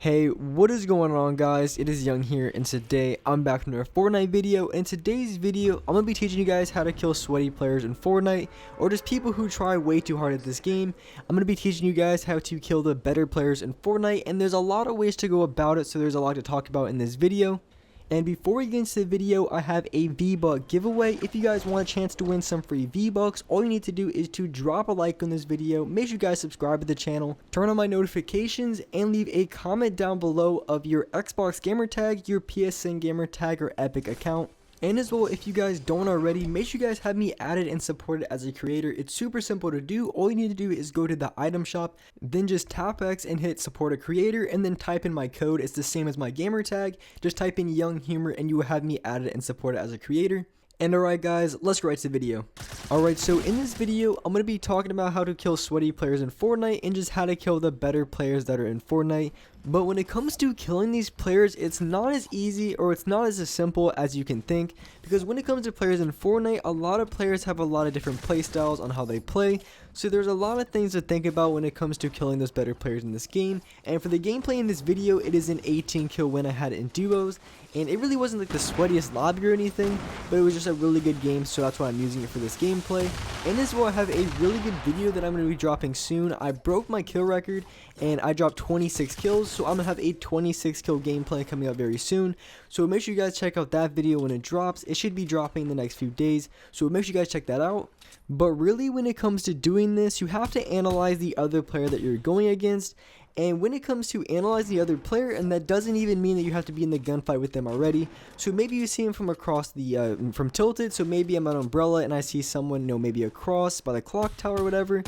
Hey, what is going on, guys? It is Young here, and today I'm back with another Fortnite video. In today's video, I'm going to be teaching you guys how to kill sweaty players in Fortnite, or just people who try way too hard at this game. I'm going to be teaching you guys how to kill the better players in Fortnite, and there's a lot of ways to go about it, so there's a lot to talk about in this video. And before we get into the video, I have a V-Buck giveaway. If you guys want a chance to win some free V-Bucks, all you need to do is to drop a like on this video, make sure you guys subscribe to the channel, turn on my notifications, and leave a comment down below of your Xbox gamer tag, your PSN gamer tag, or Epic account. And as well, if you guys don't already, make sure you guys have me added and supported as a creator. It's super simple to do. All you need to do is go to the item shop, then just tap X and hit support a creator, and then type in my code. It's the same as my gamer tag. Just type in Young Humor and you will have me added and supported as a creator. And alright guys, let's get right to the video. Alright, so in this video, I'm going to be talking about how to kill sweaty players in Fortnite and just how to kill the better players that are in Fortnite. But when it comes to killing these players, it's not as easy or it's not as simple as you can think. Because when it comes to players in Fortnite, a lot of players have a lot of different play styles on how they play. So there's a lot of things to think about when it comes to killing those better players in this game. And for the gameplay in this video, it is an 18 kill win I had in duos. And it really wasn't like the sweatiest lobby or anything, but it was just a really good game, so that's why I'm using it for this gameplay. And as well, I have a really good video that I'm going to be dropping soon. I broke my kill record and I dropped 26 kills, so I'm going to have a 26 kill gameplay coming out very soon. So make sure you guys check out that video when it drops. It should be dropping in the next few days, so make sure you guys check that out. But really, when it comes to doing this, you have to analyze the other player that you're going against. And when it comes to analyzing the other player, and that doesn't even mean that you have to be in the gunfight with them already. So maybe you see him from across the, from tilted. So maybe I'm at Umbrella and I see someone, you know, maybe across by the clock tower or whatever.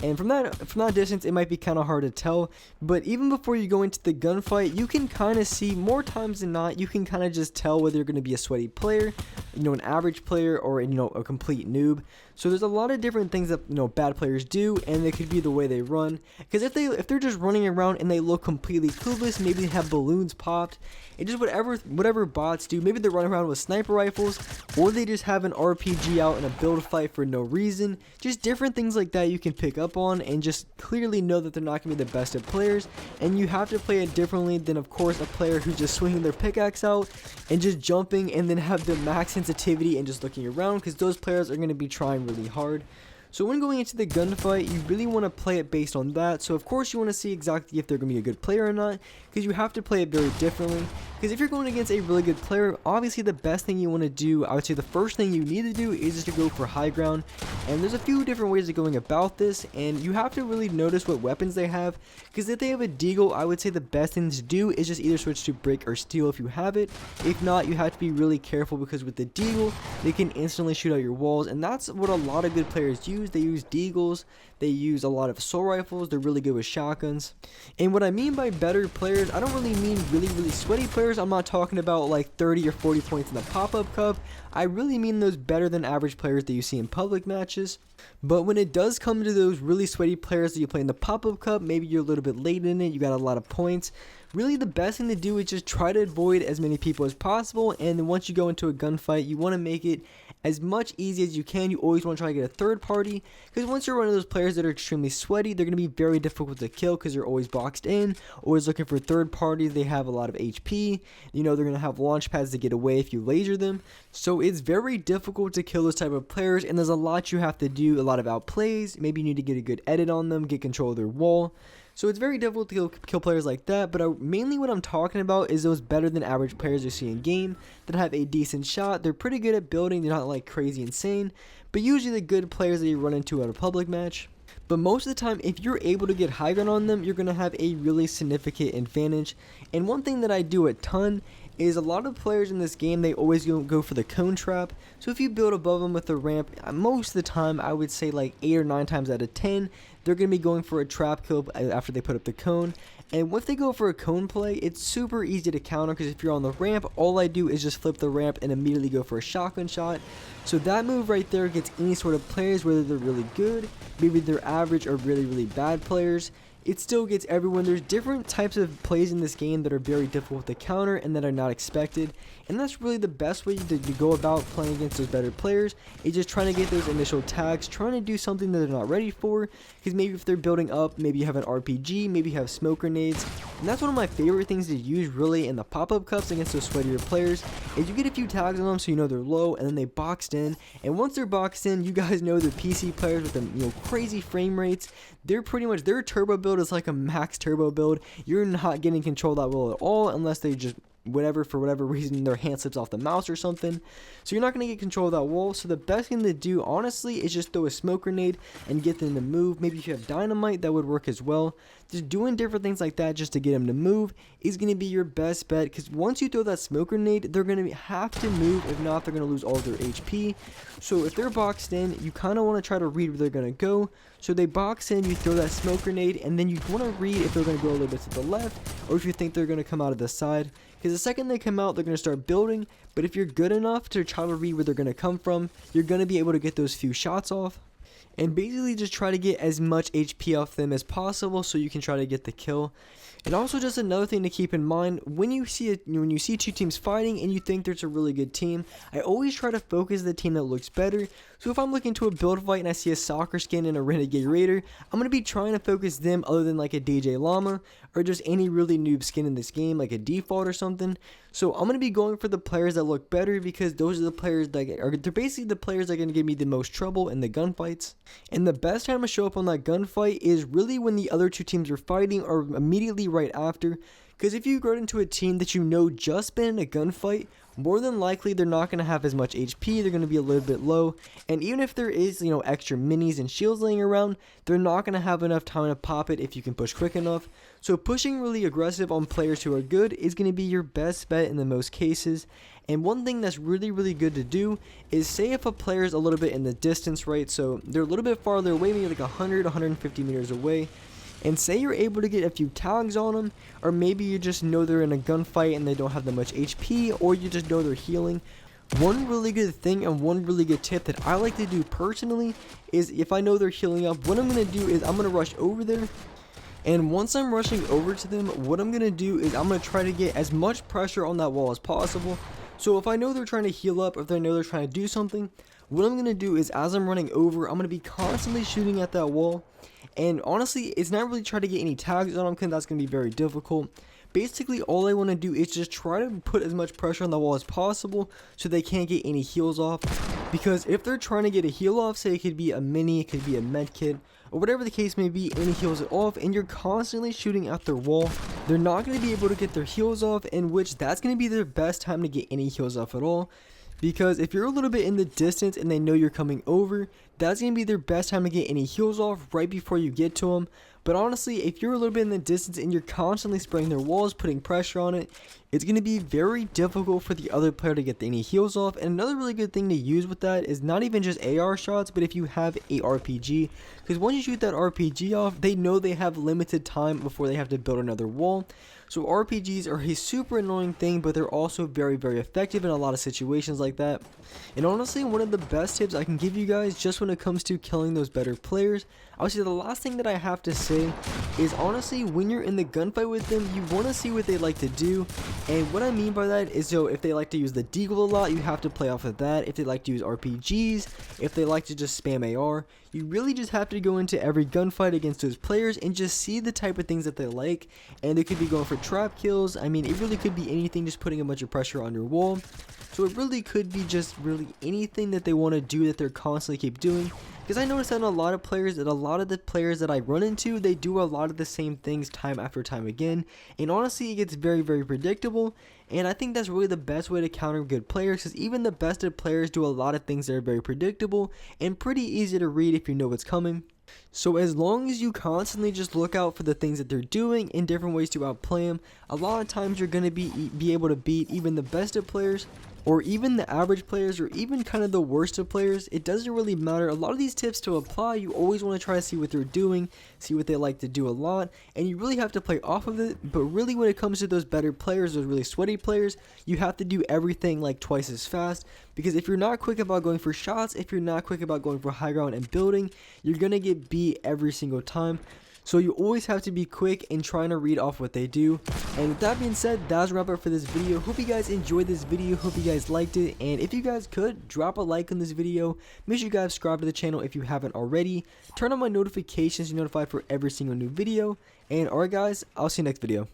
And from that distance, it might be kind of hard to tell. But even before you go into the gunfight, you can kind of see, more times than not, you can kind of just tell whether you're going to be a sweaty player, you know, an average player, or, you know, a complete noob. So there's a lot of different things that, you know, bad players do, and it could be the way they run. Because if they're just running around and they look completely clueless, maybe they have balloons popped, and just whatever bots do, maybe they're running around with sniper rifles, or they just have an RPG out in a build fight for no reason. Just different things like that you can pick up on and just clearly know that they're not going to be the best of players, and you have to play it differently than, of course, a player who's just swinging their pickaxe out and just jumping and then have the max sensitivity and just looking around, because those players are going to be trying really hard. So when going into the gunfight, you really want to play it based on that. So of course you want to see exactly if they're going to be a good player or not, because you have to play it very differently. Because if you're going against a really good player, obviously the best thing you want to do, I would say the first thing you need to do is just to go for high ground. And there's a few different ways of going about this, and you have to really notice what weapons they have. Because if they have a deagle, I would say the best thing to do is just either switch to break or steal if you have it. If not, you have to be really careful, because with the deagle, they can instantly shoot out your walls, and that's what a lot of good players use. They use deagles, they use a lot of assault rifles, they're really good with shotguns. And what I mean by better players, I don't really mean really sweaty players. I'm not talking about like 30 or 40 points in the pop-up cup. I really mean those better than average players that you see in public matches. But when it does come to those really sweaty players that you play in the pop-up cup, maybe you're a little bit late in it, you got a lot of points. Really, the best thing to do is just try to avoid as many people as possible, and then once you go into a gunfight, you want to make it as much easy as you can. You always want to try to get a third party, because once you're one of those players that are extremely sweaty, they're going to be very difficult to kill, because they're always boxed in, always looking for third parties. They have a lot of HP, you know, they're going to have launch pads to get away if you laser them. So it's very difficult to kill those type of players, and there's a lot you have to do, a lot of outplays. Maybe you need to get a good edit on them, get control of their wall. So it's very difficult to kill players like that, but mainly what I'm talking about is those better than average players you see in game that have a decent shot. They're pretty good at building, they're not like crazy insane, but usually the good players that you run into at a public match. But most of the time, if you're able to get high ground on them, you're going to have a really significant advantage. And one thing that I do a ton is a lot of players in this game, they always go for the cone trap. So if you build above them with a ramp, most of the time, I would say like 8 or 9 times out of 10, they're going to be going for a trap kill after they put up the cone. And if they go for a cone play, it's super easy to counter, because if you're on the ramp, all I do is just flip the ramp and immediately go for a shotgun shot. So that move right there gets any sort of players, whether they're really good, maybe they're average, or really bad players. it still gets everyone. There's different types of plays in this game that are very difficult to counter and that are not expected, and that's really the best way to go about playing against those better players, is just trying to get those initial tags, trying to do something that they're not ready for, because maybe if they're building up, maybe you have an RPG, maybe you have smoke grenades, and that's one of my favorite things to use really in the pop-up cups against those sweatier players, is you get a few tags on them so you know they're low, and then they boxed in, and once they're boxed in, you guys know the PC players with the crazy frame rates, they're pretty much, their turbo build is like a max turbo build. You're not getting control of that wheel at all unless they just for whatever reason their hand slips off the mouse or something, so you're not going to get control of that wall. So the best thing to do honestly is just throw a smoke grenade and get them to move. Maybe if you have dynamite, that would work as well. Just doing different things like that just to get them to move is going to be your best bet, because once you throw that smoke grenade, they're going to have to move. If not, they're going to lose all of their HP. So if they're boxed in, you kind of want to try to read where they're going to go. So they box in, you throw that smoke grenade, and then you want to read if they're going to go a little bit to the left or if you think they're going to come out of the side, because the second they come out, they're going to start building. But if you're good enough to try to read where they're going to come from, you're going to be able to get those few shots off and basically just try to get as much HP off them as possible so you can try to get the kill. And also, just another thing to keep in mind, when you see two teams fighting and you think there's a really good team, I always try to focus the team that looks better. So if I'm looking to a build fight and I see a soccer skin and a Renegade Raider, I'm going to be trying to focus them other than like a DJ Llama or just any really noob skin in this game, like a default or something. So I'm going to be going for the players that look better, because those are the players that they're basically the players that are going to give me the most trouble in the gunfights. And the best time to show up on that gunfight is really when the other two teams are fighting, or immediately right after. Because if you go into a team that you know just been in a gunfight, more than likely they're not going to have as much HP, they're going to be a little bit low, and even if there is, extra minis and shields laying around, they're not going to have enough time to pop it if you can push quick enough. So pushing really aggressive on players who are good is going to be your best bet in the most cases. And one thing that's really, really good to do is, say if a player is a little bit in the distance, right, so they're a little bit farther away, maybe like 100, 150 meters away, and say you're able to get a few tags on them, or maybe you just know they're in a gunfight and they don't have that much HP, or you just know they're healing. One really good thing and one really good tip that I like to do personally is, if I know they're healing up, what I'm going to do is I'm going to rush over there. And once I'm rushing over to them, what I'm going to do is I'm going to try to get as much pressure on that wall as possible. So if I know they're trying to heal up, if I know they're trying to do something, what I'm going to do is, as I'm running over, I'm going to be constantly shooting at that wall. And honestly, it's not really trying to get any tags on them, because that's going to be very difficult. Basically, all I want to do is just try to put as much pressure on the wall as possible so they can't get any heals off. Because if they're trying to get a heal off, say it could be a mini, it could be a med kit, or whatever the case may be, and he heals it off, and you're constantly shooting at their wall, they're not going to be able to get their heals off, in which that's going to be their best time to get any heals off at all. Because if you're a little bit in the distance and they know you're coming over, that's going to be their best time to get any heals off right before you get to them. But honestly, if you're a little bit in the distance and you're constantly spraying their walls, putting pressure on it, it's going to be very difficult for the other player to get any heals off. And another really good thing to use with that is not even just AR shots, but if you have a RPG. Because once you shoot that RPG off, they know they have limited time before they have to build another wall. So RPGs are a super annoying thing, but they're also very, very effective in a lot of situations like that. And honestly, one of the best tips I can give you guys just when it comes to killing those better players, obviously the last thing that I have to say is, honestly, when you're in the gunfight with them, you want to see what they like to do. And what I mean by that is, so if they like to use the deagle a lot, you have to play off of that. If they like to use RPGs, if they like to just spam AR, you really just have to go into every gunfight against those players and just see the type of things that they like. And they could be going for trap kills. I mean, it really could be anything, just putting a bunch of pressure on your wall. So it really could be just really anything that they want to do that they're constantly keep doing. Because I noticed that in a lot of players, that a lot of the players that I run into, they do a lot of the same things time after time again. And honestly, it gets very, very predictable. And I think that's really the best way to counter good players, because even the best of players do a lot of things that are very predictable and pretty easy to read if you know what's coming. So as long as you constantly just look out for the things that they're doing in different ways to outplay them, a lot of times you're going to be able to beat even the best of players, or even the average players, or even kind of the worst of players. It doesn't really matter. A lot of these tips to apply, you always want to try to see what they're doing, see what they like to do a lot, and you really have to play off of it. But really, when it comes to those better players, those really sweaty players, you have to do everything like twice as fast, because if you're not quick about going for shots, if you're not quick about going for high ground and building, you're gonna get beat every single time. So you always have to be quick in trying to read off what they do. And with that being said, that's a wrap up for this video. Hope you guys enjoyed this video, hope you guys liked it, and if you guys could, drop a like on this video. Make sure you guys subscribe to the channel if you haven't already. Turn on my notifications to be notified for every single new video. And alright guys, I'll see you next video.